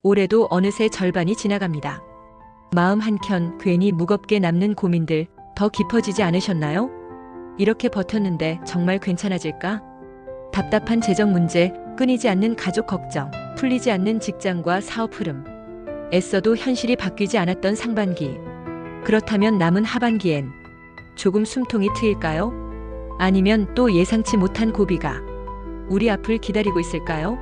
올해도 어느새 절반이 지나갑니다. 마음 한켠 괜히 무겁게 남는 고민들 더 깊어지지 않으셨나요? 이렇게 버텼는데 정말 괜찮아질까? 답답한 재정 문제, 끊이지 않는 가족 걱정, 풀리지 않는 직장과 사업 흐름. 애써도 현실이 바뀌지 않았던 상반기. 그렇다면 남은 하반기엔 조금 숨통이 트일까요? 아니면 또 예상치 못한 고비가 우리 앞을 기다리고 있을까요?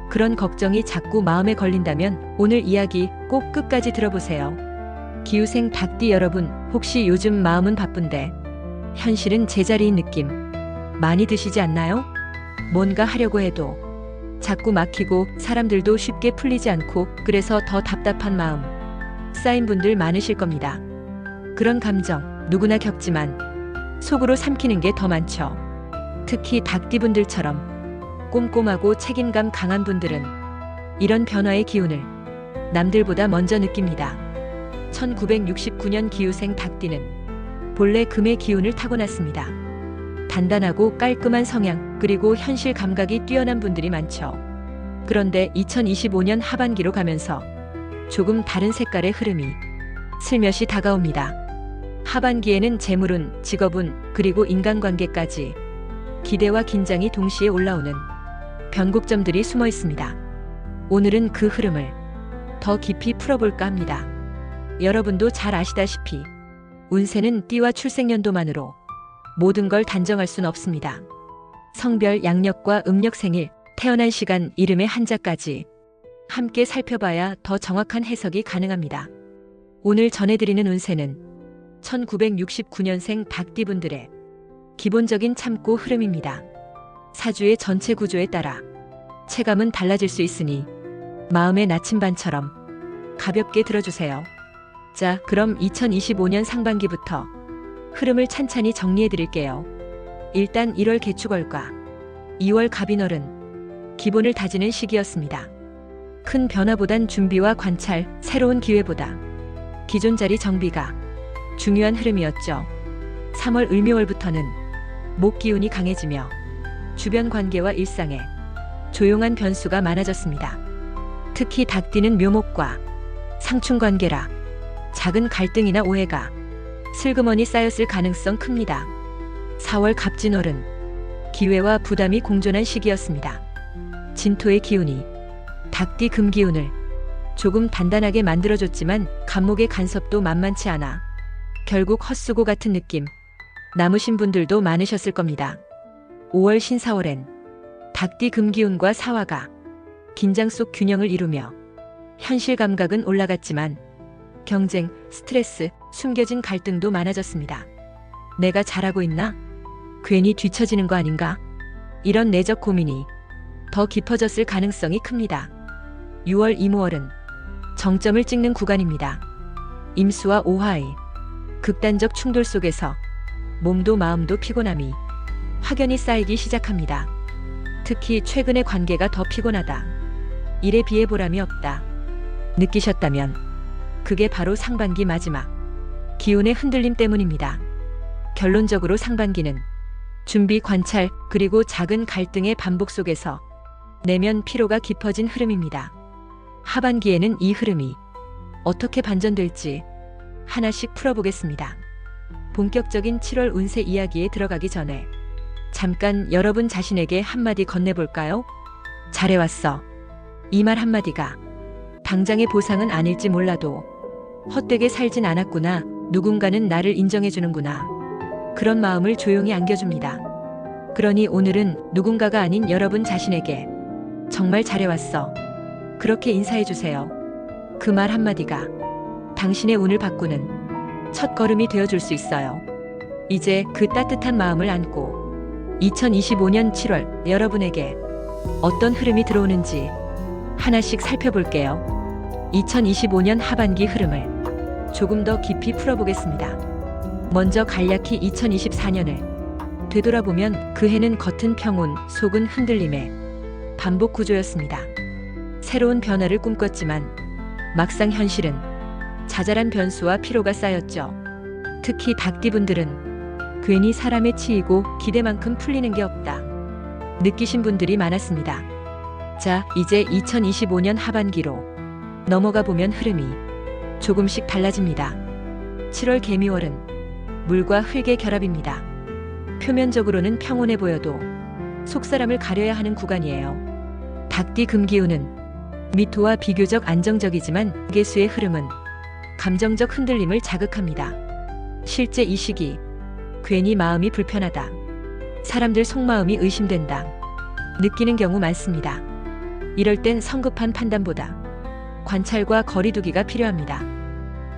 그런 걱정이 자꾸 마음에 걸린다면 오늘 이야기 꼭 끝까지 들어보세요. 기후생 닭띠 여러분, 혹시 요즘 마음은 바쁜데 현실은 제자리인 느낌 많이 드시지 않나요? 뭔가 하려고 해도 자꾸 막히고 사람들도 쉽게 풀리지 않고 그래서 더 답답한 마음 쌓인 분들 많으실 겁니다. 그런 감정 누구나 겪지만 속으로 삼키는 게 더 많죠. 특히 닭띠분들처럼 꼼꼼하고 책임감 강한 분들은 이런 변화의 기운을 남들보다 먼저 느낍니다. 1969년 기후생 닭띠는 본래 금의 기운을 타고났습니다. 단단하고 깔끔한 성향 그리고 현실 감각이 뛰어난 분들이 많죠. 그런데 2025년 하반기로 가면서 조금 다른 색깔의 흐름이 슬며시 다가옵니다. 하반기에는 재물운, 직업운, 그리고 인간관계까지 기대와 긴장이 동시에 올라오는 변곡점들이 숨어 있습니다. 오늘은 그 흐름을 더 깊이 풀어볼까 합니다. 여러분도 잘 아시다시피 운세는 띠와 출생연도만으로 모든 걸 단정할 순 없습니다. 성별, 양력과 음력 생일, 태어난 시간, 이름의 한자까지 함께 살펴봐야 더 정확한 해석이 가능합니다. 오늘 전해드리는 운세는 1969년생 닭띠분들의 기본적인 참고 흐름입니다. 사주의 전체 구조에 따라 체감은 달라질 수 있으니 마음의 나침반처럼 가볍게 들어주세요. 자, 그럼 2025년 상반기부터 흐름을 찬찬히 정리해 드릴게요. 일단 1월 개축월과 2월 갑인월은 기본을 다지는 시기였습니다. 큰 변화보단 준비와 관찰, 새로운 기회보다 기존 자리 정비가 중요한 흐름이었죠. 3월 을묘월부터는 목 기운이 강해지며 주변 관계와 일상에 조용한 변수가 많아졌습니다. 특히 닭띠는 묘목과 상충 관계라 작은 갈등이나 오해가 슬그머니 쌓였을 가능성 큽니다. 4월 갑진월은 기회와 부담이 공존한 시기였습니다. 진토의 기운이 닭띠 금기운을 조금 단단하게 만들어줬지만 간목의 간섭도 만만치 않아 결국 헛수고 같은 느낌 남으신 분들도 많으셨을 겁니다. 5월 신사월엔 닭띠 금기운과 사화가 긴장 속 균형을 이루며 현실 감각은 올라갔지만 경쟁, 스트레스, 숨겨진 갈등도 많아졌습니다. 내가 잘하고 있나? 괜히 뒤처지는 거 아닌가? 이런 내적 고민이 더 깊어졌을 가능성이 큽니다. 6월 이모월은 정점을 찍는 구간입니다. 임수와 오화의 극단적 충돌 속에서 몸도 마음도 피곤함이 확연히 쌓이기 시작합니다. 특히 최근의 관계가 더 피곤하다. 일에 비해 보람이 없다. 느끼셨다면 그게 바로 상반기 마지막 기운의 흔들림 때문입니다. 결론적으로 상반기는 준비, 관찰, 그리고 작은 갈등의 반복 속에서 내면 피로가 깊어진 흐름입니다. 하반기에는 이 흐름이 어떻게 반전될지 하나씩 풀어보겠습니다. 본격적인 7월 운세 이야기에 들어가기 전에 잠깐 여러분 자신에게 한마디 건네볼까요? 잘해왔어. 이 말 한마디가 당장의 보상은 아닐지 몰라도 헛되게 살진 않았구나. 누군가는 나를 인정해주는구나. 그런 마음을 조용히 안겨줍니다. 그러니 오늘은 누군가가 아닌 여러분 자신에게 정말 잘해왔어. 그렇게 인사해주세요. 그 말 한마디가 당신의 운을 바꾸는 첫 걸음이 되어줄 수 있어요. 이제 그 따뜻한 마음을 안고 2025년 7월 여러분에게 어떤 흐름이 들어오는지 하나씩 살펴볼게요. 2025년 하반기 흐름을 조금 더 깊이 풀어보겠습니다. 먼저 간략히 2024년을 되돌아보면 그 해는 겉은 평온, 속은 흔들림의 반복 구조였습니다. 새로운 변화를 꿈꿨지만 막상 현실은 자잘한 변수와 피로가 쌓였죠. 특히 닭띠분들은 괜히 사람에 치이고 기대만큼 풀리는 게 없다 느끼신 분들이 많았습니다. 자, 이제 2025년 하반기로 넘어가 보면 흐름이 조금씩 달라집니다. 7월 개미월은 물과 흙의 결합입니다. 표면적으로는 평온해 보여도 속사람을 가려야 하는 구간이에요. 닭띠 금기운은 미토와 비교적 안정적이지만 개수의 흐름은 감정적 흔들림을 자극합니다. 실제 이 시기 괜히 마음이 불편하다, 사람들 속마음이 의심된다 느끼는 경우 많습니다. 이럴 땐 성급한 판단보다 관찰과 거리두기가 필요합니다.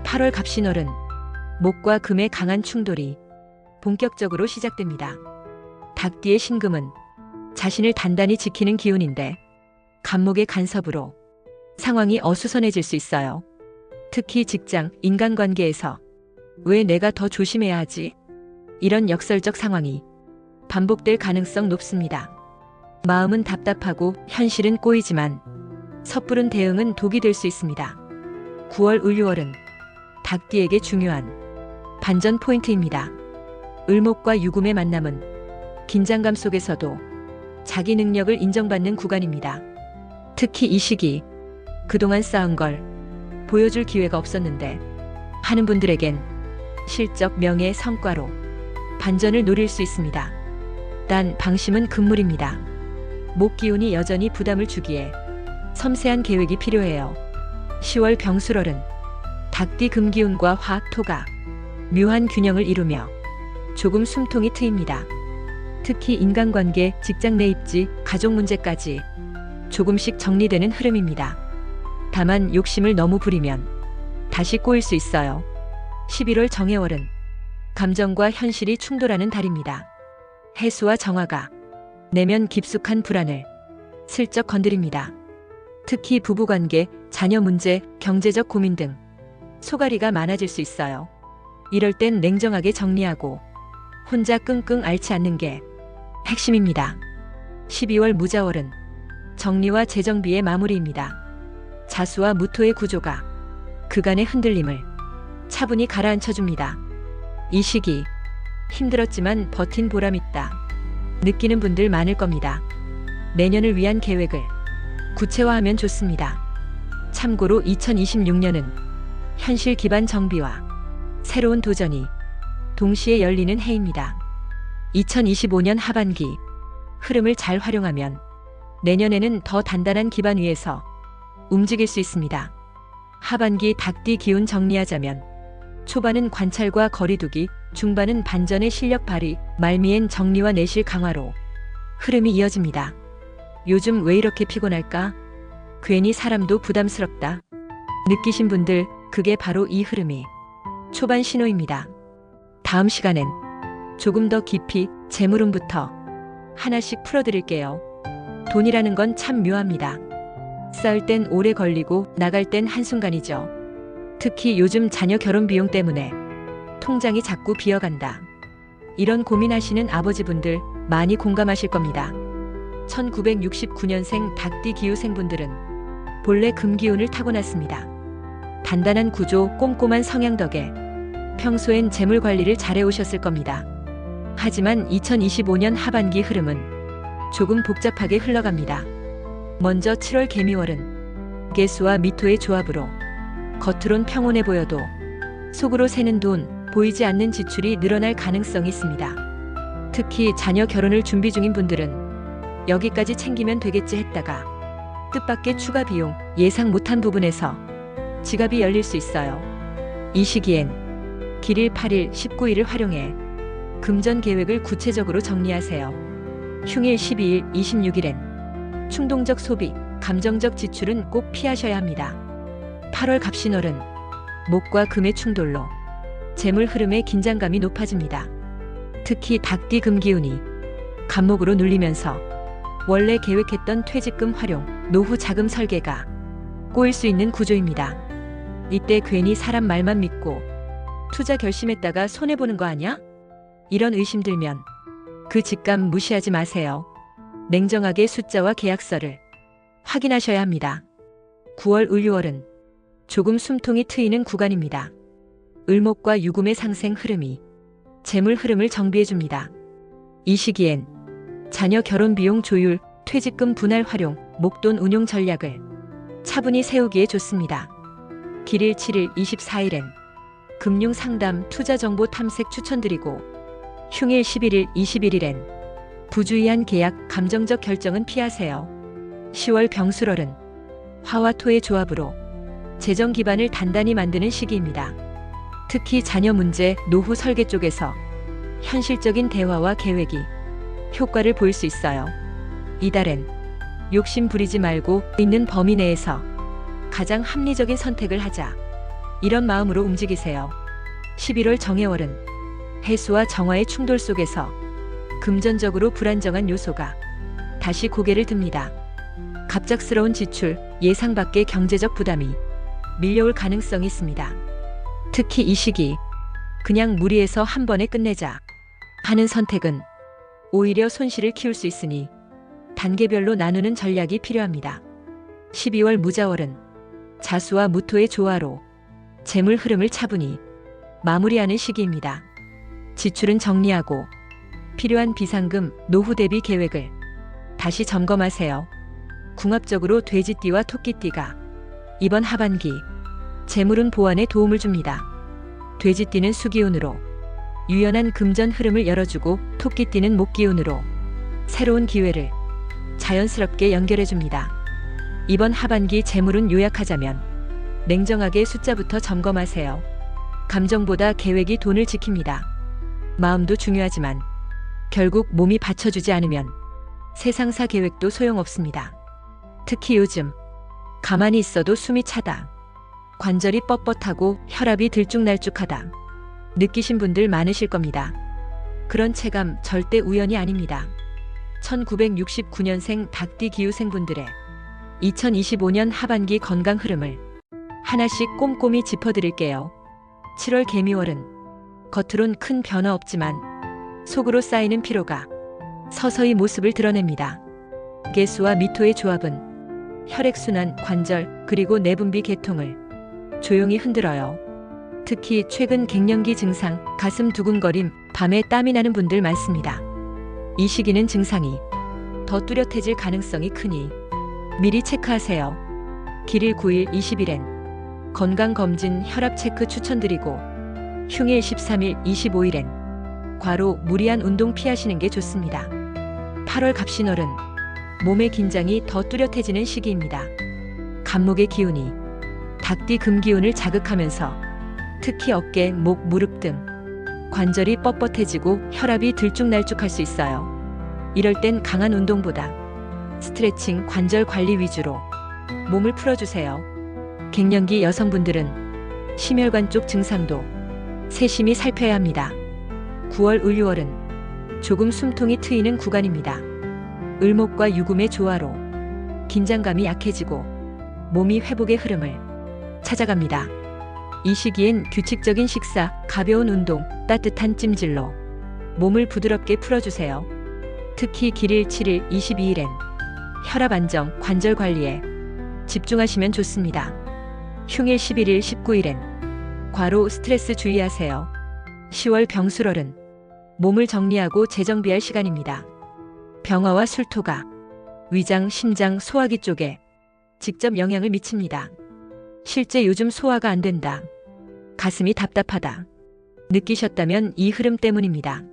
8월 갑신월은 목과 금의 강한 충돌이 본격적으로 시작됩니다. 닭띠의 신금은 자신을 단단히 지키는 기운인데 간목의 간섭으로 상황이 어수선해질 수 있어요. 특히 직장, 인간관계에서 왜 내가 더 조심해야 하지? 이런 역설적 상황이 반복될 가능성 높습니다. 마음은 답답하고 현실은 꼬이지만 섣부른 대응은 독이 될 수 있습니다. 9월 을유월은 닭띠에게 중요한 반전 포인트입니다. 을목과 유금의 만남은 긴장감 속에서도 자기 능력을 인정받는 구간입니다. 특히 이 시기 그동안 쌓은 걸 보여줄 기회가 없었는데 하는 분들에겐 실적, 명예, 성과로 반전을 노릴 수 있습니다. 단 방심은 금물입니다. 목 기운이 여전히 부담을 주기에 섬세한 계획이 필요해요. 10월 병술월은 닭띠 금기운과 화, 토가 묘한 균형을 이루며 조금 숨통이 트입니다. 특히 인간관계, 직장 내 입지, 가족 문제까지 조금씩 정리되는 흐름입니다. 다만 욕심을 너무 부리면 다시 꼬일 수 있어요. 11월 정해월은 감정과 현실이 충돌하는 달입니다. 해수와 정화가 내면 깊숙한 불안을 슬쩍 건드립니다. 특히 부부관계, 자녀 문제, 경제적 고민 등 소갈이가 많아질 수 있어요. 이럴 땐 냉정하게 정리하고 혼자 끙끙 앓지 않는 게 핵심입니다. 12월 무자월은 정리와 재정비의 마무리입니다. 자수와 무토의 구조가 그간의 흔들림을 차분히 가라앉혀줍니다. 이 시기 힘들었지만 버틴 보람 있다 느끼는 분들 많을 겁니다. 내년을 위한 계획을 구체화하면 좋습니다. 참고로 2026년은 현실 기반 정비와 새로운 도전이 동시에 열리는 해입니다. 2025년 하반기 흐름을 잘 활용하면 내년에는 더 단단한 기반 위에서 움직일 수 있습니다. 하반기 닭띠 기운 정리하자면 초반은 관찰과 거리두기, 중반은 반전의 실력 발휘, 말미엔 정리와 내실 강화로 흐름이 이어집니다. 요즘 왜 이렇게 피곤할까? 괜히 사람도 부담스럽다 느끼신 분들, 그게 바로 이 흐름이 초반 신호입니다. 다음 시간엔 조금 더 깊이 재물운부터 하나씩 풀어드릴게요. 돈이라는 건 참 묘합니다. 쌓을 땐 오래 걸리고 나갈 땐 한순간이죠. 특히 요즘 자녀 결혼 비용 때문에 통장이 자꾸 비어간다. 이런 고민하시는 아버지분들 많이 공감하실 겁니다. 1969년생 닭띠 기후생분들은 본래 금기운을 타고났습니다. 단단한 구조, 꼼꼼한 성향 덕에 평소엔 재물 관리를 잘해오셨을 겁니다. 하지만 2025년 하반기 흐름은 조금 복잡하게 흘러갑니다. 먼저 7월 개미월은 개수와 미토의 조합으로 겉으론 평온해 보여도 속으로 새는 돈, 보이지 않는 지출이 늘어날 가능성이 있습니다. 특히 자녀 결혼을 준비 중인 분들은 여기까지 챙기면 되겠지 했다가 뜻밖의 추가 비용, 예상 못한 부분에서 지갑이 열릴 수 있어요. 이 시기엔 길일 8일, 19일을 활용해 금전 계획을 구체적으로 정리하세요. 흉일 12일, 26일엔 충동적 소비, 감정적 지출은 꼭 피하셔야 합니다. 8월 갑신월은 목과 금의 충돌로 재물 흐름의 긴장감이 높아집니다. 특히 닭띠 금기운이 간목으로 눌리면서 원래 계획했던 퇴직금 활용, 노후 자금 설계가 꼬일 수 있는 구조입니다. 이때 괜히 사람 말만 믿고 투자 결심했다가 손해보는 거 아니야? 이런 의심 들면 그 직감 무시하지 마세요. 냉정하게 숫자와 계약서를 확인하셔야 합니다. 9월 을유월은 조금 숨통이 트이는 구간입니다. 을목과 유금의 상생 흐름이 재물 흐름을 정비해줍니다. 이 시기엔 자녀 결혼 비용 조율, 퇴직금 분할 활용, 목돈 운용 전략을 차분히 세우기에 좋습니다. 길일 7일 24일엔 금융상담 투자정보 탐색 추천드리고 흉일 11일 21일엔 부주의한 계약 감정적 결정은 피하세요. 10월 병술월은 화와 토의 조합으로 재정 기반을 단단히 만드는 시기입니다. 특히 자녀 문제, 노후 설계 쪽에서 현실적인 대화와 계획이 효과를 보일 수 있어요. 이달엔 욕심 부리지 말고 있는 범위 내에서 가장 합리적인 선택을 하자. 이런 마음으로 움직이세요. 11월 정해월은 해수와 정화의 충돌 속에서 금전적으로 불안정한 요소가 다시 고개를 듭니다. 갑작스러운 지출, 예상 밖의 경제적 부담이 밀려올 가능성이 있습니다. 특히 이 시기 그냥 무리해서 한 번에 끝내자 하는 선택은 오히려 손실을 키울 수 있으니 단계별로 나누는 전략이 필요합니다. 12월 무자월은 자수와 무토의 조화로 재물 흐름을 차분히 마무리하는 시기입니다. 지출은 정리하고 필요한 비상금, 노후 대비 계획을 다시 점검하세요. 궁합적으로 돼지띠와 토끼띠가 이번 하반기 재물운 보완에 도움을 줍니다. 돼지띠는 수기운으로 유연한 금전 흐름을 열어주고 토끼띠는 목기운으로 새로운 기회를 자연스럽게 연결해줍니다. 이번 하반기 재물운 요약하자면 냉정하게 숫자부터 점검하세요. 감정보다 계획이 돈을 지킵니다. 마음도 중요하지만 결국 몸이 받쳐주지 않으면 세상사 계획도 소용없습니다. 특히 요즘 가만히 있어도 숨이 차다, 관절이 뻣뻣하고 혈압이 들쭉날쭉하다 느끼신 분들 많으실 겁니다. 그런 체감 절대 우연이 아닙니다. 1969년생 닭띠 기후생분들의 2025년 하반기 건강 흐름을 하나씩 꼼꼼히 짚어드릴게요. 7월 개미월은 겉으론 큰 변화 없지만 속으로 쌓이는 피로가 서서히 모습을 드러냅니다. 개수와 미토의 조합은 혈액순환, 관절, 그리고 내분비 계통을 조용히 흔들어요. 특히 최근 갱년기 증상, 가슴 두근거림, 밤에 땀이 나는 분들 많습니다. 이 시기는 증상이 더 뚜렷해질 가능성이 크니 미리 체크하세요. 길일 9일 20일엔 건강검진 혈압 체크 추천드리고 흉일 13일 25일엔 과로 무리한 운동 피하시는 게 좋습니다. 8월 갑신월은 몸의 긴장이 더 뚜렷해지는 시기입니다. 간목의 기운이 닭띠 금기운을 자극하면서 특히 어깨, 목, 무릎 등 관절이 뻣뻣해지고 혈압이 들쭉날쭉할 수 있어요. 이럴 땐 강한 운동보다 스트레칭, 관절 관리 위주로 몸을 풀어주세요. 갱년기 여성분들은 심혈관 쪽 증상도 세심히 살펴야 합니다. 9월 을유월은 조금 숨통이 트이는 구간입니다. 을목과 유금의 조화로 긴장감이 약해지고 몸이 회복의 흐름을 찾아갑니다. 이 시기엔 규칙적인 식사, 가벼운 운동, 따뜻한 찜질로 몸을 부드럽게 풀어주세요. 특히 길일 7일 22일엔 혈압 안정, 관절 관리에 집중하시면 좋습니다. 흉일 11일 19일엔 과로, 스트레스 주의하세요. 10월 병술월은 몸을 정리하고 재정비할 시간입니다. 병화와 술토가 위장, 심장, 소화기 쪽에 직접 영향을 미칩니다. 실제 요즘 소화가 안 된다, 가슴이 답답하다 느끼셨다면 이 흐름 때문입니다.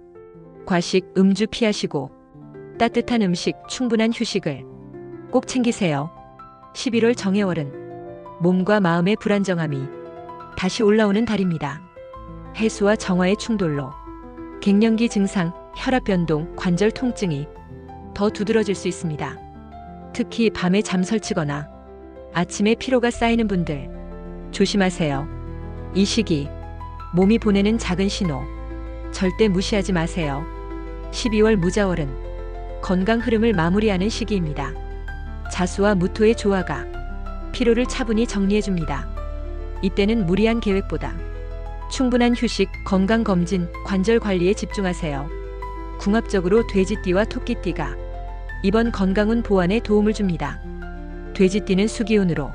과식, 음주 피하시고 따뜻한 음식, 충분한 휴식을 꼭 챙기세요. 11월 정해월은 몸과 마음의 불안정함이 다시 올라오는 달입니다. 해수와 정화의 충돌로 갱년기 증상, 혈압 변동, 관절 통증이 더 두드러질 수 있습니다. 특히 밤에 잠설치거나 아침에 피로가 쌓이는 분들 조심하세요. 이 시기 몸이 보내는 작은 신호 절대 무시하지 마세요. 12월 무자월은 건강 흐름을 마무리하는 시기입니다. 자수와 무토의 조화가 피로를 차분히 정리해줍니다. 이때는 무리한 계획보다 충분한 휴식, 건강검진, 관절 관리에 집중하세요. 궁합적으로 돼지띠와 토끼띠가 이번 건강운 보완에 도움을 줍니다. 돼지띠는 수기운으로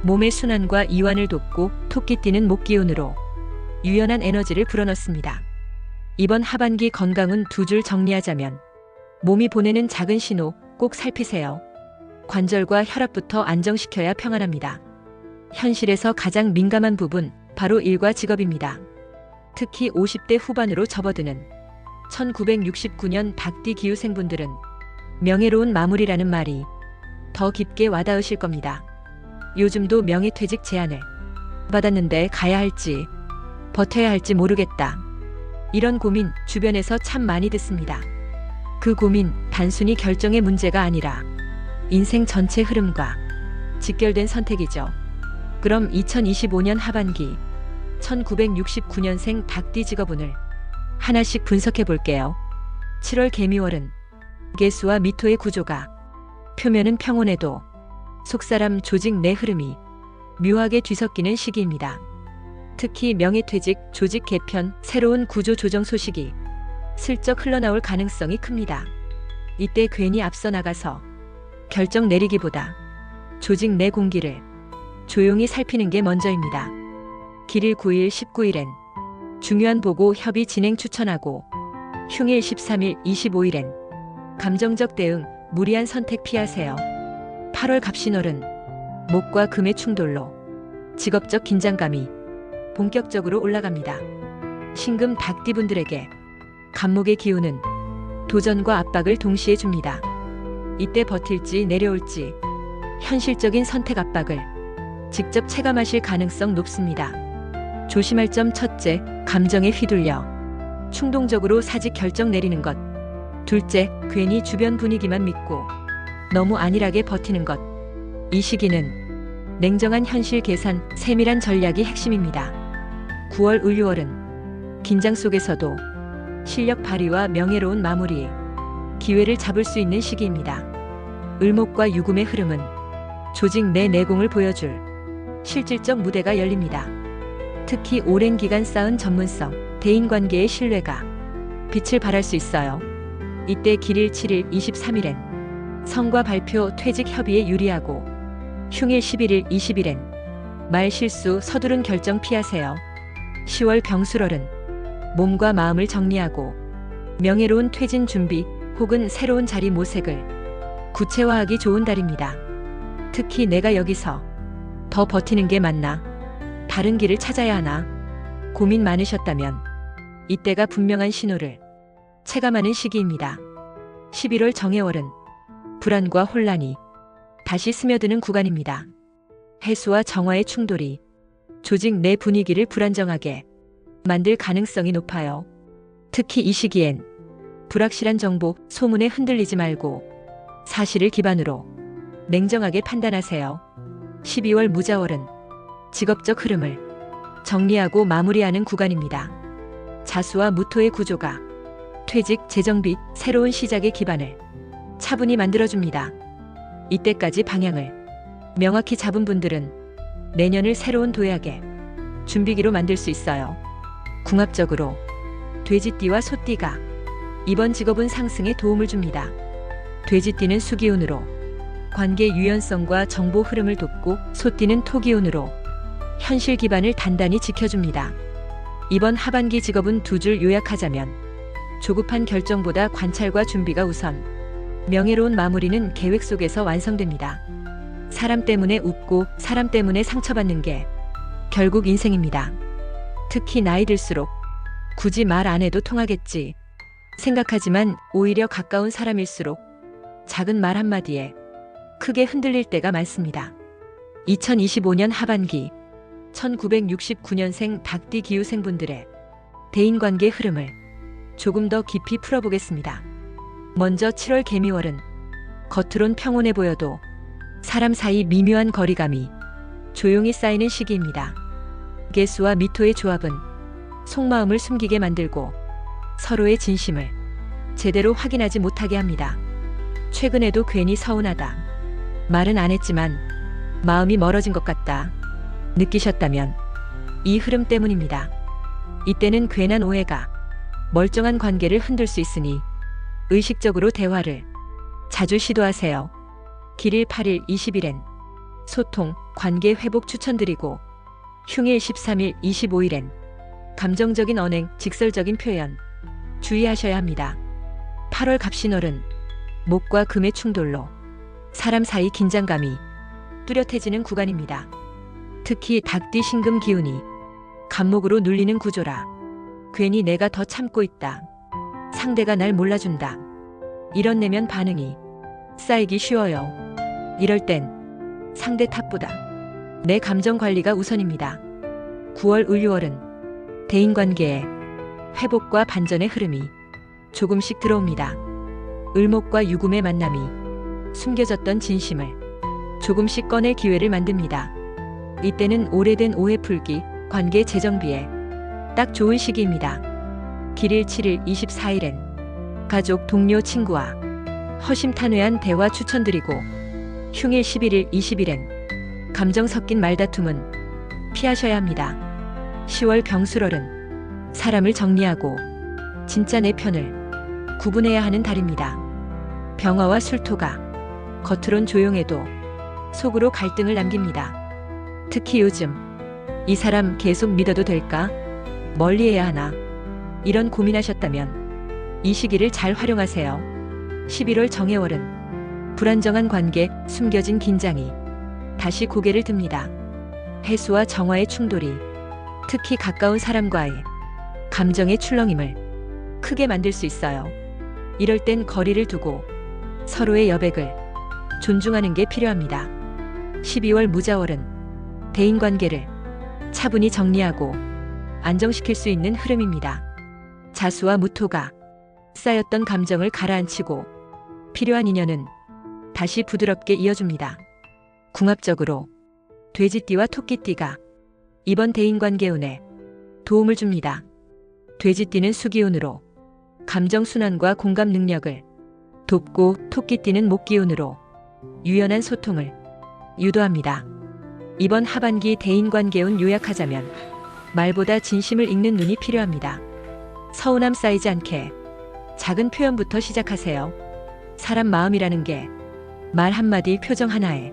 몸의 순환과 이완을 돕고 토끼띠는 목기운으로 유연한 에너지를 불어넣습니다. 이번 하반기 건강운 두 줄 정리하자면 몸이 보내는 작은 신호 꼭 살피세요. 관절과 혈압부터 안정시켜야 평안합니다. 현실에서 가장 민감한 부분, 바로 일과 직업입니다. 특히 50대 후반으로 접어드는 1969년 박띠 기후생분들은 명예로운 마무리라는 말이 더 깊게 와닿으실 겁니다. 요즘도 명예퇴직 제안을 받았는데 가야 할지 버텨야 할지 모르겠다. 이런 고민 주변에서 참 많이 듣습니다. 그 고민 단순히 결정의 문제가 아니라 인생 전체 흐름과 직결된 선택이죠. 그럼 2025년 하반기 1969년생 박띠 직업운을 하나씩 분석해 볼게요. 7월 개미월은 개수와 미토의 구조가 표면은 평온해도 속사람 조직 내 흐름이 묘하게 뒤섞이는 시기입니다. 특히 명예퇴직, 조직 개편, 새로운 구조 조정 소식이 슬쩍 흘러나올 가능성이 큽니다. 이때 괜히 앞서 나가서 결정 내리기보다 조직 내 공기를 조용히 살피는 게 먼저입니다. 길일 9일 19일엔 중요한 보고 협의 진행 추천하고 흉일 13일 25일엔 감정적 대응, 무리한 선택 피하세요. 8월 갑신월은 목과 금의 충돌로 직업적 긴장감이 본격적으로 올라갑니다. 신금 박띠분들에게 간목의 기운은 도전과 압박을 동시에 줍니다. 이때 버틸지 내려올지 현실적인 선택 압박을 직접 체감하실 가능성 높습니다. 조심할 점 첫째, 감정에 휘둘려 충동적으로 사직 결정 내리는 것. 둘째, 괜히 주변 분위기만 믿고 너무 안일하게 버티는 것. 이 시기는 냉정한 현실 계산, 세밀한 전략이 핵심입니다. 9월 을유월은 긴장 속에서도 실력 발휘와 명예로운 마무리, 기회를 잡을 수 있는 시기입니다. 을목과 유금의 흐름은 조직 내 내공을 보여줄 실질적 무대가 열립니다. 특히 오랜 기간 쌓은 전문성, 대인관계의 신뢰가 빛을 발할 수 있어요. 이때 길일 7일 23일엔 성과 발표, 퇴직 협의에 유리하고 흉일 11일 20일엔 말 실수, 서두른 결정 피하세요. 10월 병술월은 몸과 마음을 정리하고 명예로운 퇴진 준비 혹은 새로운 자리 모색을 구체화하기 좋은 달입니다. 특히 내가 여기서 더 버티는 게 맞나? 다른 길을 찾아야 하나? 고민 많으셨다면 이때가 분명한 신호를 체감하는 시기입니다. 11월 정해월은 불안과 혼란이 다시 스며드는 구간입니다. 해수와 정화의 충돌이 조직 내 분위기를 불안정하게 만들 가능성이 높아요. 특히 이 시기엔 불확실한 정보, 소문에 흔들리지 말고 사실을 기반으로 냉정하게 판단하세요. 12월 무자월은 직업적 흐름을 정리하고 마무리하는 구간입니다. 자수와 무토의 구조가 퇴직, 재정비, 새로운 시작의 기반을 차분히 만들어줍니다. 이때까지 방향을 명확히 잡은 분들은 내년을 새로운 도약의 준비기로 만들 수 있어요. 궁합적으로 돼지띠와 소띠가 이번 직업운 상승에 도움을 줍니다. 돼지띠는 수기운으로 관계 유연성과 정보 흐름을 돕고 소띠는 토기운으로 현실 기반을 단단히 지켜줍니다. 이번 하반기 직업은 두 줄 요약하자면 조급한 결정보다 관찰과 준비가 우선, 명예로운 마무리는 계획 속에서 완성됩니다. 사람 때문에 웃고 사람 때문에 상처받는 게 결국 인생입니다. 특히 나이 들수록 굳이 말 안 해도 통하겠지 생각하지만 오히려 가까운 사람일수록 작은 말 한마디에 크게 흔들릴 때가 많습니다. 2025년 하반기 1969년생 박띠 기후생분들의 대인관계 흐름을 조금 더 깊이 풀어보겠습니다. 먼저 7월 개미월은 겉으론 평온해 보여도 사람 사이 미묘한 거리감이 조용히 쌓이는 시기입니다. 개수와 미토의 조합은 속마음을 숨기게 만들고 서로의 진심을 제대로 확인하지 못하게 합니다. 최근에도 괜히 서운하다, 말은 안 했지만 마음이 멀어진 것 같다 느끼셨다면 이 흐름 때문입니다. 이때는 괜한 오해가 멀쩡한 관계를 흔들 수 있으니 의식적으로 대화를 자주 시도하세요. 길일 8일 20일엔 소통, 관계 회복 추천드리고 흉일 13일 25일엔 감정적인 언행, 직설적인 표현 주의하셔야 합니다. 8월 갑신월은 목과 금의 충돌로 사람 사이 긴장감이 뚜렷해지는 구간입니다. 특히 닭띠 신금 기운이 간목으로 눌리는 구조라 괜히 내가 더 참고 있다. 상대가 날 몰라준다. 이런 내면 반응이 쌓이기 쉬워요. 이럴 땐 상대 탓보다 내 감정 관리가 우선입니다. 9월 을유월은 대인관계에 회복과 반전의 흐름이 조금씩 들어옵니다. 을목과 유금의 만남이 숨겨졌던 진심을 조금씩 꺼낼 기회를 만듭니다. 이때는 오래된 오해 풀기, 관계 재정비에 딱 좋은 시기입니다. 길일 7일 24일엔 가족, 동료, 친구와 허심탄회한 대화 추천드리고 흉일 11일 20일엔 감정 섞인 말다툼은 피하셔야 합니다. 10월 병술월은 사람을 정리하고 진짜 내 편을 구분해야 하는 달입니다. 병화와 술토가 겉으론 조용해도 속으로 갈등을 남깁니다. 특히 요즘 이 사람 계속 믿어도 될까? 멀리해야 하나? 이런 고민하셨다면 이 시기를 잘 활용하세요. 11월 정해월은 불안정한 관계, 숨겨진 긴장이 다시 고개를 듭니다. 해수와 정화의 충돌이 특히 가까운 사람과의 감정의 출렁임을 크게 만들 수 있어요. 이럴 땐 거리를 두고 서로의 여백을 존중하는 게 필요합니다. 12월 무자월은 대인관계를 차분히 정리하고 안정시킬 수 있는 흐름입니다. 자수와 무토가 쌓였던 감정을 가라앉히고 필요한 인연은 다시 부드럽게 이어줍니다. 궁합적으로 돼지띠와 토끼띠가 이번 대인관계운에 도움을 줍니다. 돼지띠는 수기운으로 감정 순환과 공감 능력을 돕고 토끼띠는 목기운으로 유연한 소통을 유도합니다. 이번 하반기 대인관계운 요약하자면 말보다 진심을 읽는 눈이 필요합니다. 서운함 쌓이지 않게 작은 표현부터 시작하세요. 사람 마음이라는 게 말 한마디, 표정 하나에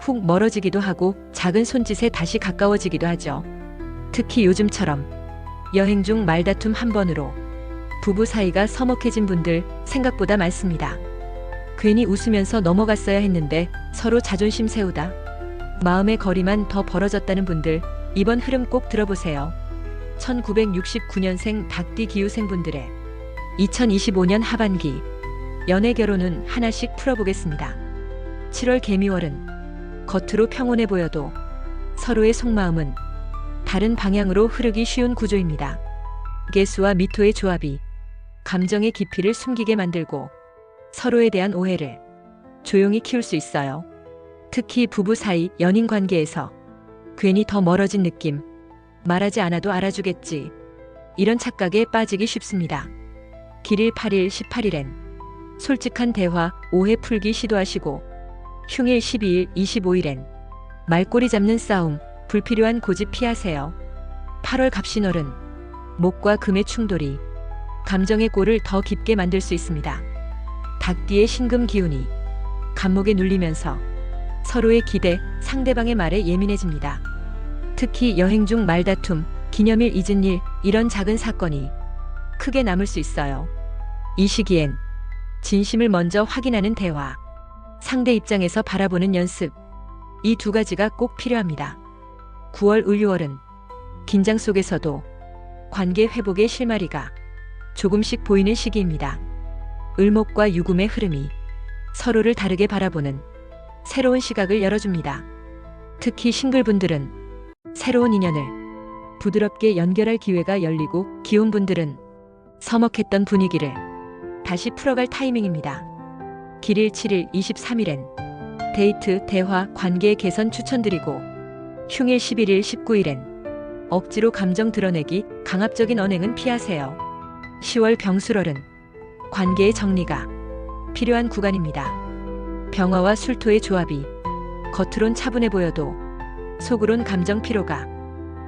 훅 멀어지기도 하고 작은 손짓에 다시 가까워지기도 하죠. 특히 요즘처럼 여행 중 말다툼 한 번으로 부부 사이가 서먹해진 분들 생각보다 많습니다. 괜히 웃으면서 넘어갔어야 했는데 서로 자존심 세우다 마음의 거리만 더 벌어졌다는 분들 이번 흐름 꼭 들어보세요. 1969년생 닭띠 기후생분들의 2025년 하반기 연애 결혼은 하나씩 풀어보겠습니다. 7월 개미월은 겉으로 평온해 보여도 서로의 속마음은 다른 방향으로 흐르기 쉬운 구조입니다. 개수와 미토의 조합이 감정의 깊이를 숨기게 만들고 서로에 대한 오해를 조용히 키울 수 있어요. 특히 부부 사이 연인 관계에서 괜히 더 멀어진 느낌, 말하지 않아도 알아주겠지, 이런 착각에 빠지기 쉽습니다. 길일 8일 18일엔 솔직한 대화, 오해 풀기 시도하시고 흉일 12일 25일엔 말꼬리 잡는 싸움, 불필요한 고집 피하세요. 8월 갑신월은 목과 금의 충돌이 감정의 골을 더 깊게 만들 수 있습니다. 닭띠의 신금 기운이 간목에 눌리면서 서로의 기대, 상대방의 말에 예민해집니다. 특히 여행 중 말다툼, 기념일 잊은 일, 이런 작은 사건이 크게 남을 수 있어요. 이 시기엔 진심을 먼저 확인하는 대화, 상대 입장에서 바라보는 연습, 이 두 가지가 꼭 필요합니다. 9월 을유월은 긴장 속에서도 관계 회복의 실마리가 조금씩 보이는 시기입니다. 을목과 유금의 흐름이 서로를 다르게 바라보는 새로운 시각을 열어줍니다. 특히 싱글분들은 새로운 인연을 부드럽게 연결할 기회가 열리고, 기혼분들은 서먹했던 분위기를 다시 풀어갈 타이밍입니다. 길일 7일 23일엔 데이트, 대화, 관계 개선 추천드리고 흉일 11일 19일엔 억지로 감정 드러내기, 강압적인 언행은 피하세요. 10월 병술월은 관계의 정리가 필요한 구간입니다. 병화와 술토의 조합이 겉으론 차분해 보여도 속으론 감정 피로가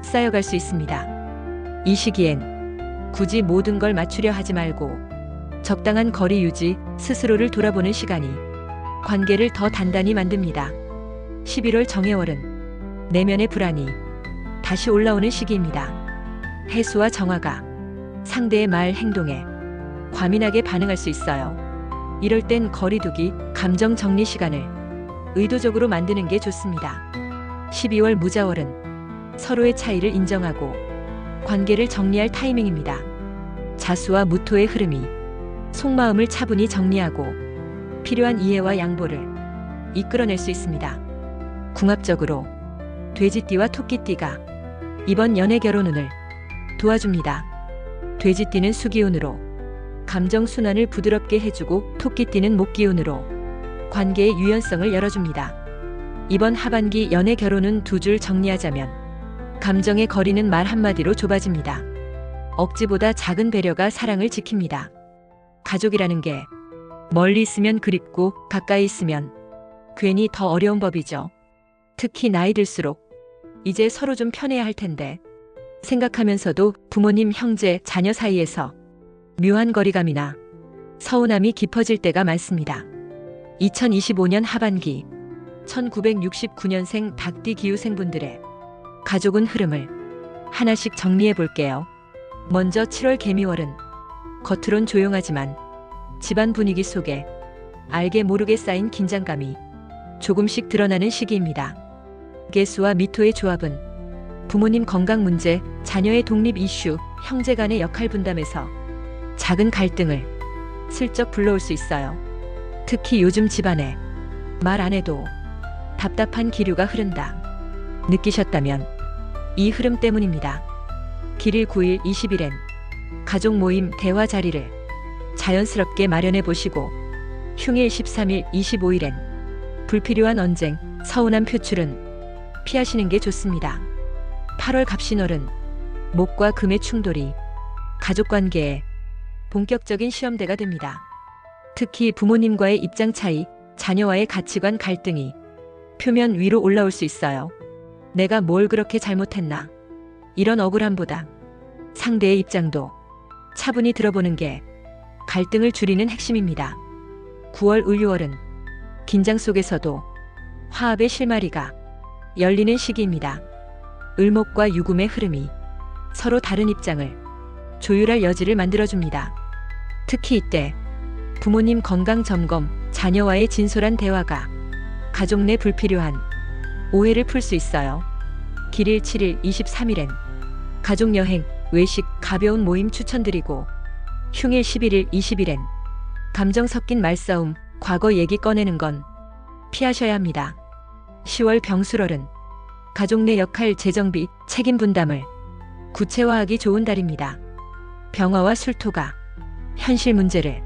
쌓여갈 수 있습니다. 이 시기엔 굳이 모든 걸 맞추려 하지 말고 적당한 거리 유지, 스스로를 돌아보는 시간이 관계를 더 단단히 만듭니다. 11월 정해월은 내면의 불안이 다시 올라오는 시기입니다. 해수와 정화가 상대의 말, 행동에 과민하게 반응할 수 있어요. 이럴 땐 거리두기, 감정 정리 시간을 의도적으로 만드는 게 좋습니다. 12월 무자월은 서로의 차이를 인정하고 관계를 정리할 타이밍입니다. 자수와 무토의 흐름이 속마음을 차분히 정리하고 필요한 이해와 양보를 이끌어낼 수 있습니다. 궁합적으로 돼지띠와 토끼띠가 이번 연애 결혼운을 도와줍니다. 돼지띠는 수기운으로 감정 순환을 부드럽게 해주고 토끼띠는 목기운으로 관계의 유연성을 열어줍니다. 이번 하반기 연애 결혼은 두 줄 정리하자면 감정의 거리는 말 한마디로 좁아집니다. 억지보다 작은 배려가 사랑을 지킵니다. 가족이라는 게 멀리 있으면 그립고 가까이 있으면 괜히 더 어려운 법이죠. 특히 나이 들수록 이제 서로 좀 편해야 할 텐데 생각하면서도 부모님, 형제, 자녀 사이에서 묘한 거리감이나 서운함이 깊어질 때가 많습니다. 2025년 하반기 1969년생 닭띠 기후생분들의 가족운 흐름을 하나씩 정리해 볼게요. 먼저 7월 개미월은 겉으론 조용하지만 집안 분위기 속에 알게 모르게 쌓인 긴장감이 조금씩 드러나는 시기입니다. 개수와 미토의 조합은 부모님 건강 문제, 자녀의 독립 이슈, 형제 간의 역할 분담에서 작은 갈등을 슬쩍 불러올 수 있어요. 특히 요즘 집안에 말 안 해도 답답한 기류가 흐른다 느끼셨다면 이 흐름 때문입니다. 길일 9일 20일엔 가족 모임 대화 자리를 자연스럽게 마련해 보시고 흉일 13일 25일엔 불필요한 언쟁, 서운한 표출은 피하시는 게 좋습니다. 8월 갑신월은 목과 금의 충돌이 가족관계에 본격적인 시험대가 됩니다. 특히 부모님과의 입장 차이, 자녀와의 가치관 갈등이 표면 위로 올라올 수 있어요. 내가 뭘 그렇게 잘못했나? 이런 억울함보다 상대의 입장도 차분히 들어보는 게 갈등을 줄이는 핵심입니다. 9월 을유월은 긴장 속에서도 화합의 실마리가 열리는 시기입니다. 을목과 유금의 흐름이 서로 다른 입장을 조율할 여지를 만들어줍니다. 특히 이때 부모님 건강 점검, 자녀와의 진솔한 대화가 가족 내 불필요한 오해를 풀 수 있어요. 길일 7일 23일엔 가족 여행, 외식, 가벼운 모임 추천드리고 흉일 11일 20일엔 감정 섞인 말싸움, 과거 얘기 꺼내는 건 피하셔야 합니다. 10월 병술월은 가족 내 역할 재정비, 책임 분담을 구체화하기 좋은 달입니다. 병화와 술토가 현실 문제를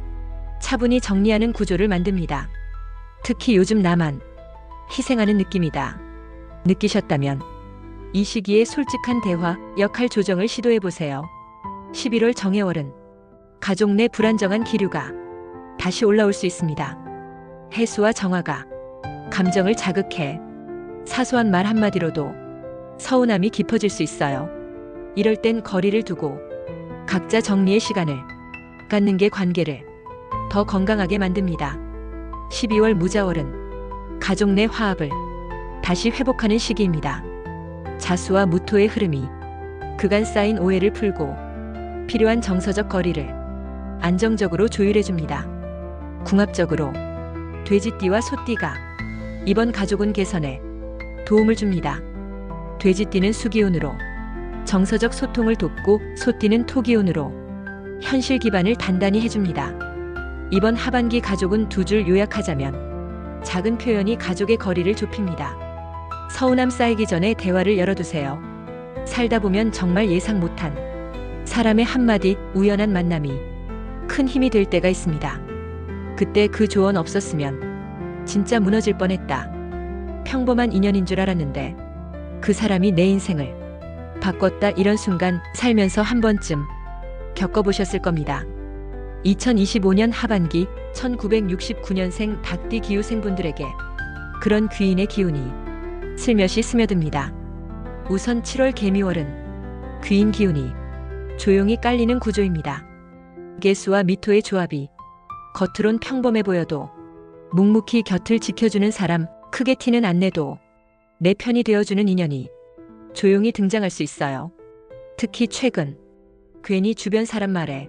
차분히 정리하는 구조를 만듭니다. 특히 요즘 나만 희생하는 느낌이다 느끼셨다면 이 시기에 솔직한 대화, 역할 조정을 시도해보세요. 11월 정해월은 가족 내 불안정한 기류가 다시 올라올 수 있습니다. 해수와 정화가 감정을 자극해 사소한 말 한마디로도 서운함이 깊어질 수 있어요. 이럴 땐 거리를 두고 각자 정리의 시간을 갖는 게 관계를 더 건강하게 만듭니다. 12월 무자월은 가족 내 화합을 다시 회복하는 시기입니다. 자수와 무토의 흐름이 그간 쌓인 오해를 풀고 필요한 정서적 거리를 안정적으로 조율해줍니다. 궁합적으로 돼지띠와 소띠가 이번 가족운 개선에 도움을 줍니다. 돼지띠는 수기운으로 정서적 소통을 돕고 소띠는 토기운으로 현실 기반을 단단히 해줍니다. 이번 하반기 가족은 두 줄 요약하자면 작은 표현이 가족의 거리를 좁힙니다. 서운함 쌓이기 전에 대화를 열어두세요. 살다 보면 정말 예상 못한 사람의 한마디 우연한 만남이 큰 힘이 될 때가 있습니다. 그때 그 조언 없었으면 진짜 무너질 뻔했다. 평범한 인연인 줄 알았는데 그 사람이 내 인생을 바꿨다. 이런 순간 살면서 한 번쯤 겪어보셨을 겁니다. 2025년 하반기 1969년생 닭띠 기후생분들에게 그런 귀인의 기운이 슬며시 스며듭니다. 우선 7월 개미월은 귀인 기운이 조용히 깔리는 구조입니다. 개수와 미토의 조합이 겉으론 평범해 보여도 묵묵히 곁을 지켜주는 사람, 크게 티는 안 내도 내 편이 되어주는 인연이 조용히 등장할 수 있어요. 특히 최근 괜히 주변 사람 말에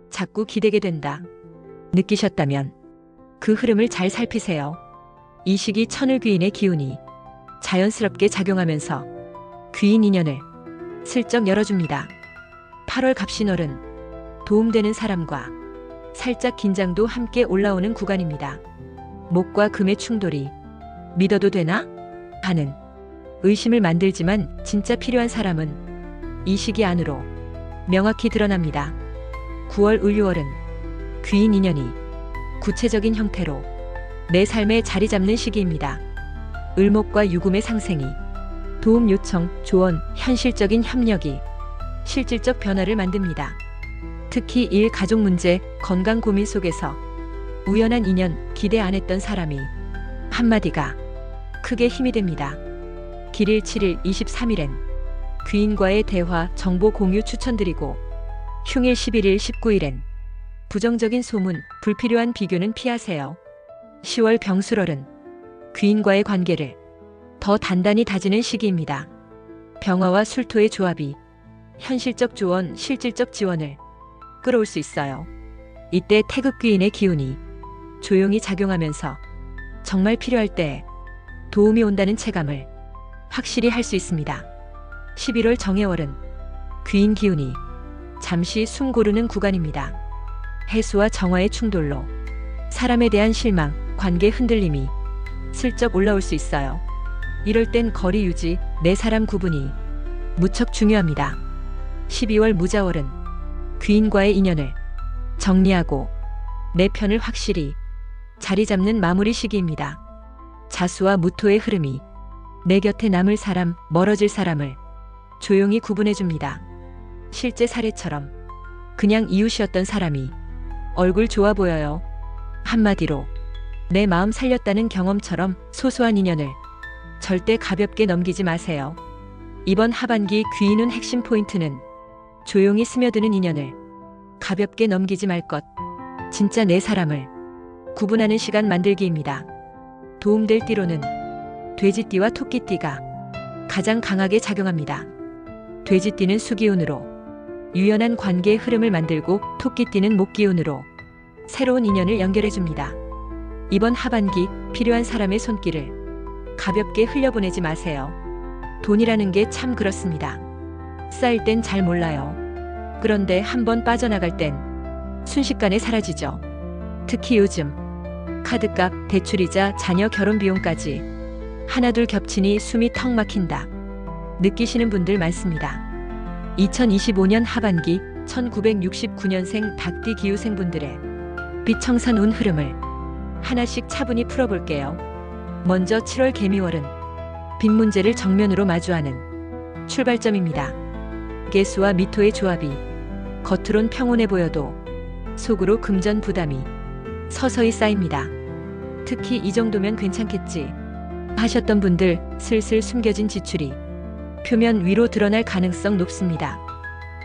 자꾸 기대게 된다 느끼셨다면 그 흐름을 잘 살피세요. 이 시기 천을 귀인의 기운이 자연스럽게 작용하면서 귀인 인연을 슬쩍 열어줍니다. 8월 갑신월은 도움되는 사람과 살짝 긴장도 함께 올라오는 구간입니다. 목과 금의 충돌이 믿어도 되나? 하는 의심을 만들지만 진짜 필요한 사람은 이 시기 안으로 명확히 드러납니다. 9월 을유월은 귀인 인연이 구체적인 형태로 내 삶에 자리 잡는 시기입니다. 을목과 유금의 상생이 도움 요청, 조언, 현실적인 협력이 실질적 변화를 만듭니다. 특히 일, 가족 문제, 건강 고민 속에서 우연한 인연, 기대 안 했던 사람이 한마디가 크게 힘이 됩니다. 길일 7일, 23일엔 귀인과의 대화, 정보 공유 추천드리고 흉일 11일, 19일엔 부정적인 소문, 불필요한 비교는 피하세요. 10월 병술월은 귀인과의 관계를 더 단단히 다지는 시기입니다. 병화와 술토의 조합이 현실적 조언, 실질적 지원을 끌어올 수 있어요. 이때 태극귀인의 기운이 조용히 작용하면서 정말 필요할 때 도움이 온다는 체감을 확실히 할 수 있습니다. 11월 정해월은 귀인 기운이 잠시 숨 고르는 구간입니다. 해수와 정화의 충돌로 사람에 대한 실망, 관계 흔들림이 슬쩍 올라올 수 있어요. 이럴 땐 거리 유지, 내 사람 구분이 무척 중요합니다. 12월 무자월은 귀인과의 인연을 정리하고 내 편을 확실히 자리 잡는 마무리 시기입니다. 자수와 무토의 흐름이 내 곁에 남을 사람, 멀어질 사람을 조용히 구분해줍니다. 실제 사례처럼 그냥 이웃이었던 사람이 얼굴 좋아 보여요. 한마디로 내 마음 살렸다는 경험처럼 소소한 인연을 절대 가볍게 넘기지 마세요. 이번 하반기 귀인운 핵심 포인트는 조용히 스며드는 인연을 가볍게 넘기지 말 것. 진짜 내 사람을 구분하는 시간 만들기입니다. 도움될 띠로는 돼지띠와 토끼띠가 가장 강하게 작용합니다. 돼지띠는 수기운으로 유연한 관계의 흐름을 만들고 토끼띠는 목기운으로 새로운 인연을 연결해줍니다. 이번 하반기 필요한 사람의 손길을 가볍게 흘려보내지 마세요. 돈이라는 게 참 그렇습니다. 쌓일 땐 잘 몰라요. 그런데 한번 빠져나갈 땐 순식간에 사라지죠. 특히 요즘 카드값, 대출이자 자녀 결혼 비용까지 하나둘 겹치니 숨이 턱 막힌다 느끼시는 분들 많습니다. 2025년 하반기 1969년생 닭띠 기후생분들의 비청산 운 흐름을 하나씩 차분히 풀어볼게요. 먼저 7월 개미월은 빚 문제를 정면으로 마주하는 출발점입니다. 개수와 미토의 조합이 겉으론 평온해 보여도 속으로 금전 부담이 서서히 쌓입니다. 특히 이 정도면 괜찮겠지 하셨던 분들 슬슬 숨겨진 지출이 표면 위로 드러날 가능성 높습니다.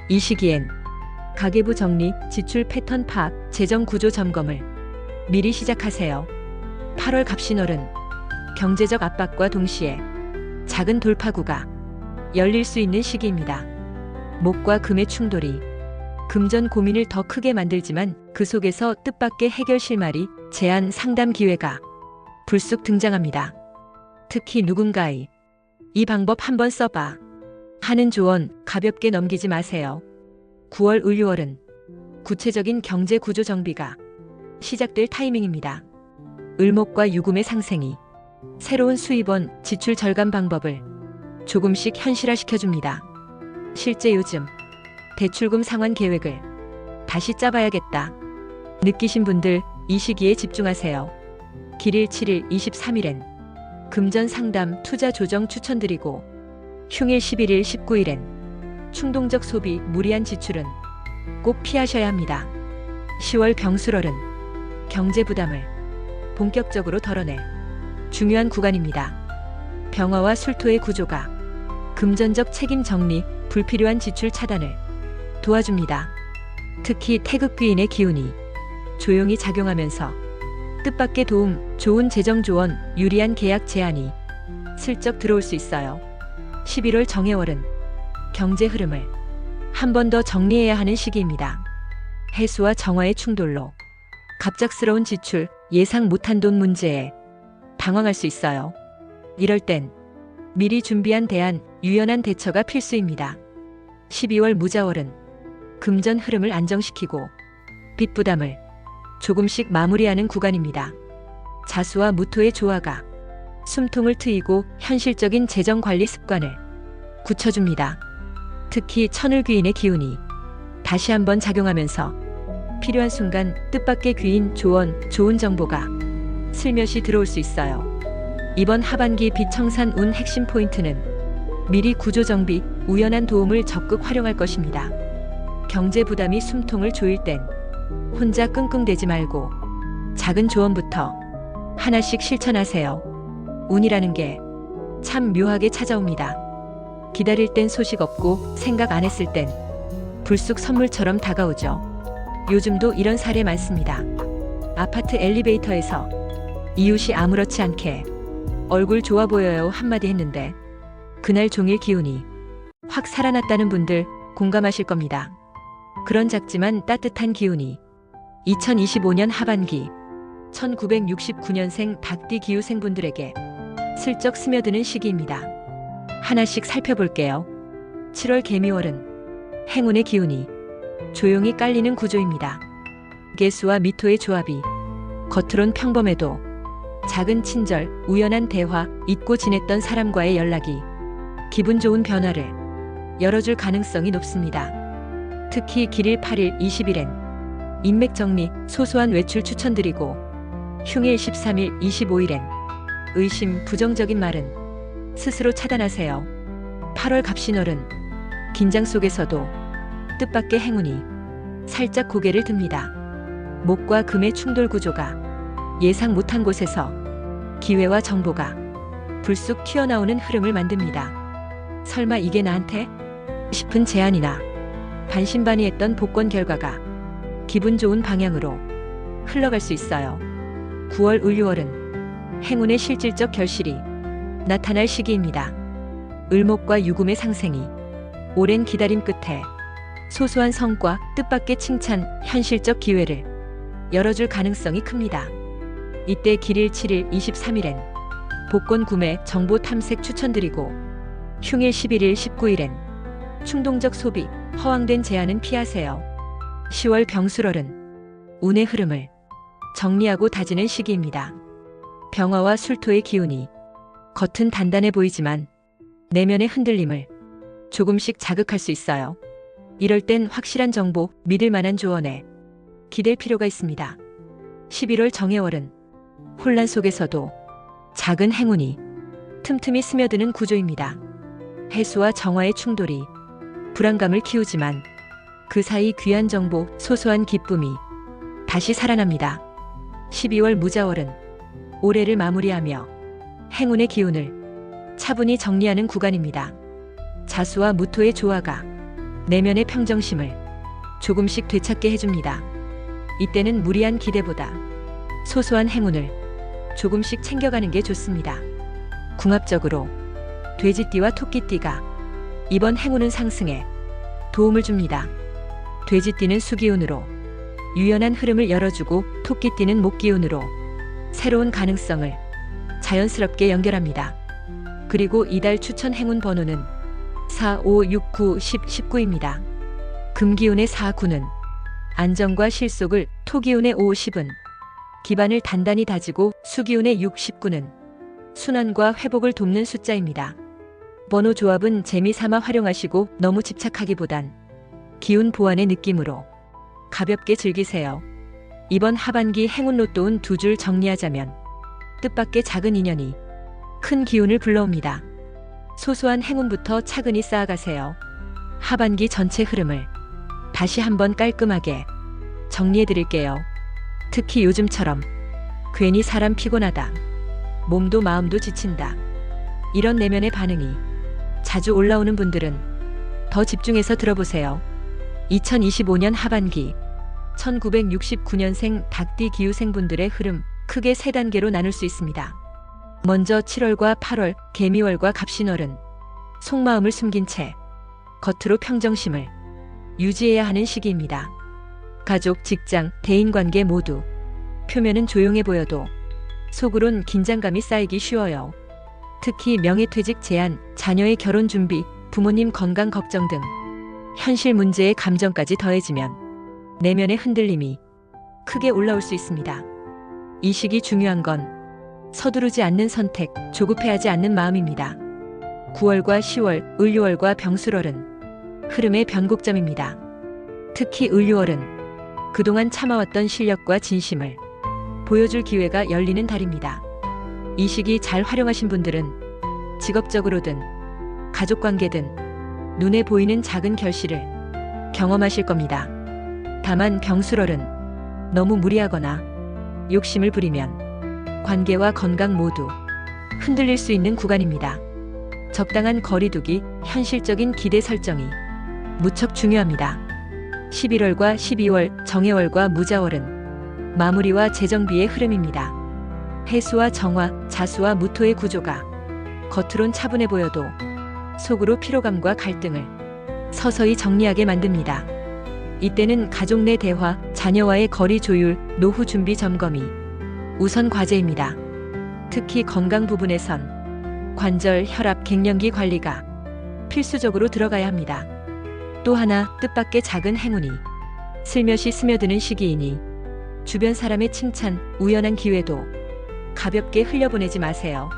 이 시기엔 가계부 정리, 지출 패턴 파악, 재정 구조 점검을 미리 시작하세요. 8월 갑신월은 경제적 압박과 동시에 작은 돌파구가 열릴 수 있는 시기입니다. 목과 금의 충돌이 금전 고민을 더 크게 만들지만 그 속에서 뜻밖의 해결 실마리, 제안, 상담 기회가 불쑥 등장합니다. 특히 누군가의 이 방법 한번 써봐 하는 조언 가볍게 넘기지 마세요. 9월 을유월은 구체적인 경제 구조 정비가 시작될 타이밍입니다. 을목과 유금의 상생이 새로운 수입원, 지출 절감 방법을 조금씩 현실화시켜줍니다. 실제 요즘 대출금 상환 계획을 다시 짜봐야겠다 느끼신 분들 이 시기에 집중하세요. 길일 7일, 23일엔 금전 상담, 투자 조정 추천드리고 흉일 11일, 19일엔 충동적 소비, 무리한 지출은 꼭 피하셔야 합니다. 10월 병술월은 경제 부담을 본격적으로 덜어낼 중요한 구간입니다. 병화와 술토의 구조가 금전적 책임 정리, 불필요한 지출 차단을 도와줍니다. 특히 태극귀인의 기운이 조용히 작용하면서 뜻밖의 도움, 좋은 재정 조언, 유리한 계약 제안이 슬쩍 들어올 수 있어요. 11월 정해월은 경제 흐름을 한 번 더 정리해야 하는 시기입니다. 해수와 정화의 충돌로 갑작스러운 지출, 예상 못한 돈 문제에 당황할 수 있어요. 이럴 땐 미리 준비한 대안, 유연한 대처가 필수입니다. 12월 무자월은 금전 흐름을 안정시키고 빚 부담을 조금씩 마무리하는 구간입니다. 자수와 무토의 조화가 숨통을 트이고 현실적인 재정 관리 습관을 굳혀줍니다. 특히 천을귀인의 기운이 다시 한번 작용하면서 필요한 순간 뜻밖의 귀인 조언, 좋은 정보가 슬며시 들어올 수 있어요. 이번 하반기 빚 청산 운 핵심 포인트는 미리 구조 정비, 우연한 도움을 적극 활용할 것입니다. 경제 부담이 숨통을 조일 땐 혼자 끙끙대지 말고 작은 조언부터 하나씩 실천하세요. 운이라는 게 참 묘하게 찾아옵니다. 기다릴 땐 소식 없고 생각 안 했을 땐 불쑥 선물처럼 다가오죠. 요즘도 이런 사례 많습니다. 아파트 엘리베이터에서 이웃이 아무렇지 않게 얼굴 좋아 보여요 한마디 했는데 그날 종일 기운이 확 살아났다는 분들 공감하실 겁니다. 그런 작지만 따뜻한 기운이 2025년 하반기 1969년생 닭띠 기후생분들에게 슬쩍 스며드는 시기입니다. 하나씩 살펴볼게요. 7월 개미월은 행운의 기운이 조용히 깔리는 구조입니다. 개수와 미토의 조합이 겉으론 평범해도 작은 친절, 우연한 대화, 잊고 지냈던 사람과의 연락이 기분 좋은 변화를 열어줄 가능성이 높습니다. 특히 길일 8일, 20일엔 인맥 정리, 소소한 외출 추천드리고 흉일 13일, 25일엔 의심, 부정적인 말은 스스로 차단하세요. 8월 갑신월은 긴장 속에서도 뜻밖의 행운이 살짝 고개를 듭니다. 목과 금의 충돌 구조가 예상 못한 곳에서 기회와 정보가 불쑥 튀어나오는 흐름을 만듭니다. 설마 이게 나한테? 싶은 제안이나 반신반의했던 복권 결과가 기분 좋은 방향으로 흘러갈 수 있어요. 9월 을유월은 행운의 실질적 결실이 나타날 시기입니다. 을목과 유금의 상생이 오랜 기다림 끝에 소소한 성과, 뜻밖의 칭찬, 현실적 기회를 열어줄 가능성이 큽니다. 이때 길일 7일, 23일엔 복권 구매, 정보 탐색 추천드리고 흉일 11일, 19일엔 충동적 소비, 허황된 제안은 피하세요. 10월 병술월은 운의 흐름을 정리하고 다지는 시기입니다. 병화와 술토의 기운이 겉은 단단해 보이지만 내면의 흔들림을 조금씩 자극할 수 있어요. 이럴 땐 확실한 정보, 믿을 만한 조언에 기댈 필요가 있습니다. 11월 정해월은 혼란 속에서도 작은 행운이 틈틈이 스며드는 구조입니다. 해수와 정화의 충돌이 불안감을 키우지만 그 사이 귀한 정보, 소소한 기쁨이 다시 살아납니다. 12월 무자월은 올해를 마무리하며 행운의 기운을 차분히 정리하는 구간입니다. 자수와 무토의 조화가 내면의 평정심을 조금씩 되찾게 해줍니다. 이때는 무리한 기대보다 소소한 행운을 조금씩 챙겨가는 게 좋습니다. 궁합적으로 돼지띠와 토끼띠가 이번 행운은 상승에 도움을 줍니다. 돼지띠는 수기운으로 유연한 흐름을 열어주고 토끼띠는 목기운으로 새로운 가능성을 자연스럽게 연결합니다. 그리고 이달 추천 행운 번호는 4, 5, 6, 9, 10, 19입니다. 금기운의 4, 9는 안정과 실속을, 토기운의 5, 10은 기반을 단단히 다지고 수기운의 6, 19는 순환과 회복을 돕는 숫자입니다. 번호 조합은 재미삼아 활용하시고 너무 집착하기보단 기운 보완의 느낌으로 가볍게 즐기세요. 이번 하반기 행운 로또운 두 줄 정리하자면 뜻밖의 작은 인연이 큰 기운을 불러옵니다. 소소한 행운부터 차근히 쌓아가세요. 하반기 전체 흐름을 다시 한번 깔끔하게 정리해드릴게요. 특히 요즘처럼 괜히 사람 피곤하다, 몸도 마음도 지친다, 이런 내면의 반응이 자주 올라오는 분들은 더 집중해서 들어보세요. 2025년 하반기 1969년생 닭띠 기후생분들의 흐름 크게 세 단계로 나눌 수 있습니다. 먼저 7월과 8월 개미월과 갑신월은 속마음을 숨긴 채 겉으로 평정심을 유지해야 하는 시기입니다. 가족, 직장, 대인관계 모두 표면은 조용해 보여도 속으론 긴장감이 쌓이기 쉬워요. 특히 명예퇴직 제한, 자녀의 결혼 준비, 부모님 건강 걱정 등 현실 문제의 감정까지 더해지면 내면의 흔들림이 크게 올라올 수 있습니다. 이 시기 중요한 건 서두르지 않는 선택, 조급해하지 않는 마음입니다. 9월과 10월, 을유월과 병술월은 흐름의 변곡점입니다. 특히 을유월은 그동안 참아왔던 실력과 진심을 보여줄 기회가 열리는 달입니다. 이 시기 잘 활용하신 분들은 직업적으로든 가족관계든 눈에 보이는 작은 결실을 경험하실 겁니다. 다만 병술월은 너무 무리하거나 욕심을 부리면 관계와 건강 모두 흔들릴 수 있는 구간입니다. 적당한 거리두기, 현실적인 기대 설정이 무척 중요합니다. 11월과 12월, 정해월과 무자월은 마무리와 재정비의 흐름입니다. 해수와 정화, 자수와 무토의 구조가 겉으론 차분해 보여도 속으로 피로감과 갈등을 서서히 정리하게 만듭니다. 이때는 가족 내 대화, 자녀와의 거리 조율, 노후 준비 점검이 우선 과제입니다. 특히 건강 부분에선 관절, 혈압, 갱년기 관리가 필수적으로 들어가야 합니다. 또 하나, 뜻밖의 작은 행운이 슬며시 스며드는 시기이니 주변 사람의 칭찬, 우연한 기회도 가볍게 흘려보내지 마세요.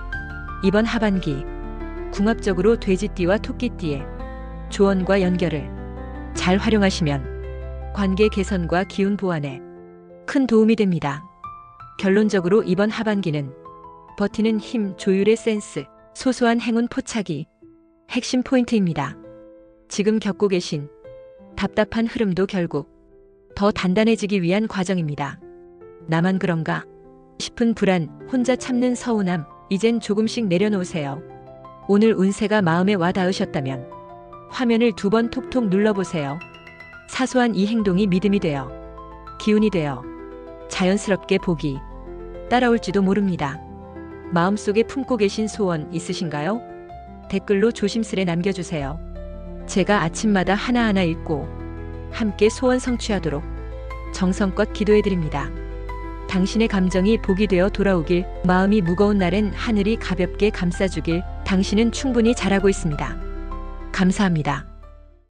이번 하반기 궁합적으로 돼지띠와 토끼띠의 조언과 연결을 잘 활용하시면 관계 개선과 기운 보완에 큰 도움이 됩니다. 결론적으로 이번 하반기는 버티는 힘, 조율의 센스, 소소한 행운 포착이 핵심 포인트입니다. 지금 겪고 계신 답답한 흐름도 결국 더 단단해지기 위한 과정입니다. 나만 그런가 싶은 불안, 혼자 참는 서운함, 이젠 조금씩 내려놓으세요. 오늘 운세가 마음에 와 닿으셨다면 화면을 2번 톡톡 눌러보세요. 사소한 이 행동이 믿음이 되어 기운이 되어 자연스럽게 복이 따라올지도 모릅니다. 마음속에 품고 계신 소원 있으신가요? 댓글로 조심스레 남겨주세요. 제가 아침마다 하나하나 읽고 함께 소원 성취하도록 정성껏 기도해드립니다. 당신의 감정이 복이 되어 돌아오길, 마음이 무거운 날엔 하늘이 가볍게 감싸주길, 당신은 충분히 잘하고 있습니다. 감사합니다.